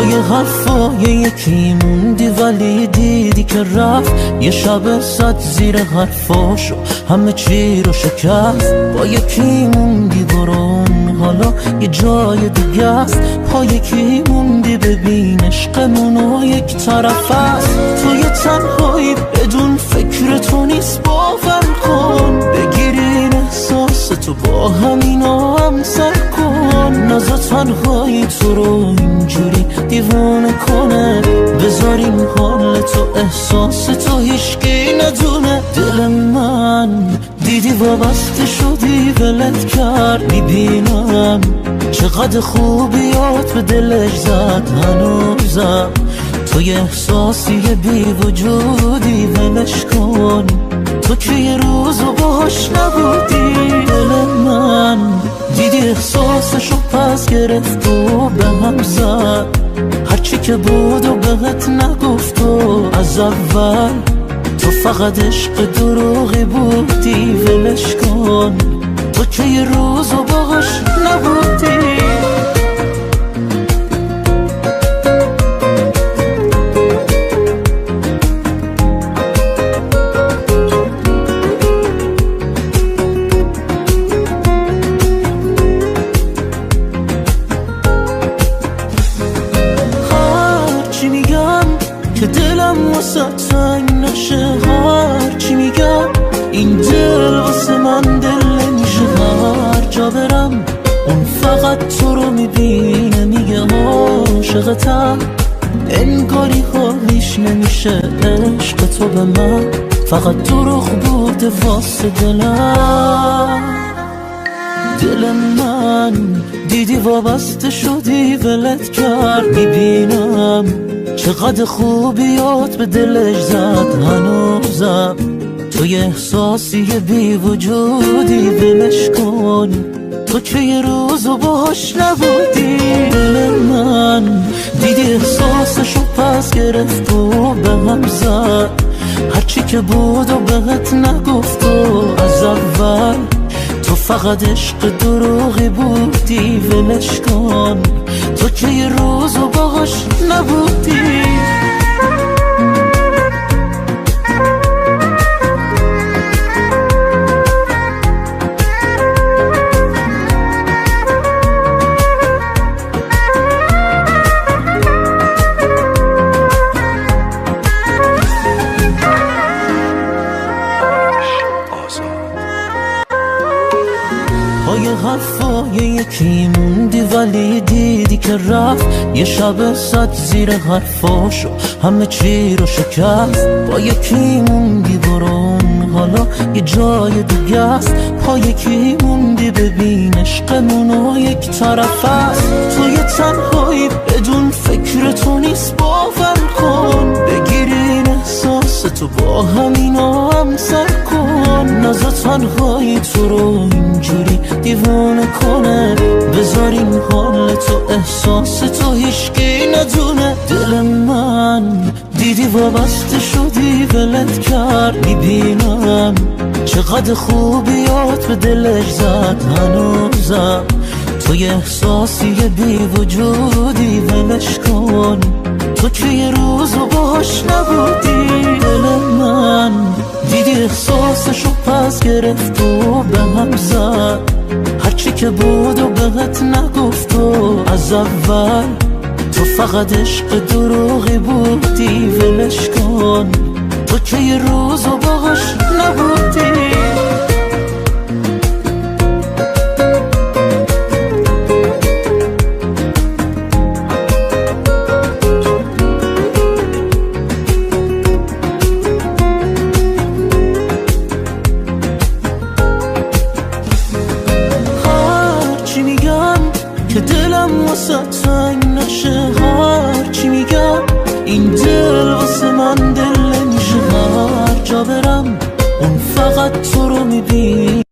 یه حرفای یکی موندی ولی دیدی که رفت. یه شب صد زیر حرفاشو همه چی رو شکست. با یکی موندی برون حالا یه جای دیگه است. پا یکی موندی ببین عشقمونو یک طرف است. تو یه تنهایی بدون فکر تو نیست باور کن. بگیرین احساس تو با همینا هم سر کن. نزا تنهایی تو رو اینجوری دیوانه کنه. بذارین حال تو احساس تو هیچکی ندونه. دل من دیدی وابسته شدی ولت کرد. میبینم چقدر خوبیات به دلش زد هنوزم. تو یه احساسی بی وجودی ولش کن. تو که یه روزو باهاش نبودی. دل من دیدی احساسشو پس گرفت و به هم زد. هرچی که بود و بهت نگفت و از اول. تو فقط عشق دروغی بودی ولش کن. تو که یه روزو باهاش نبودی. هرچی میگم که دلم واسه تنگ نشه. هرچی میگم این دل واسه من دل نمیشه. هر جا برم اون فقط تو رو میبینه. میگه عاشقتم انگاری حالیش نمیشه. عشق تو به من فقط دروغ بوده واسه دلم. دل من دیدی وابسته شدی ولت کرد. میبینم چقدر خوبیات به دلش زد هنوزم. تو یه احساسی بی وجودی ولش کن. تو که یه روزو باهاش نبودی. دل من دیدی احساسشو پس گرفت و به هم زد. هرچی که بود و بهت نگفت و از اول. تو فقط عشق دروغی بودی ولش کن. تو که یه روزو باهاش نبودی. پای حرفای یکی موندی ولی دیدی که رفت. یه شب صد زیر حرفاشو همه چی رو شکست. با یکی موندی برون حالا یه جای دیگه است. پا یکی موندی ببین عشقمونو یک طرف است. تو یه تنهایی بدون فکر تو نیست باور کن. بگیرین احساس تو با همینا هم سر کن. نزا تنهایی تو رو اینجوری دیوانه کنه. بذارین حال تو احساس تو هیچکی ندونه. دل من دیدی وابسته شدی ولت کرد. میبینم چقدر خوبیات به دلش زد هنوزم. تو یه احساسی بی وجودی ولش کن. تو که یه روزو باهاش نبودی. دل من دیدی احساسشو پس گرفت و به هم زد. هرچی که بود و بهت نگفت و از اول. تو فقط عشق دروغی بودی ولش کن. تو که یه روزو باهاش نبودی. که دلم واسه تنگ نشه. هرچی میگم این دل واسه من دل نمیشه. هر جا برم اون فقط تو رو میبین.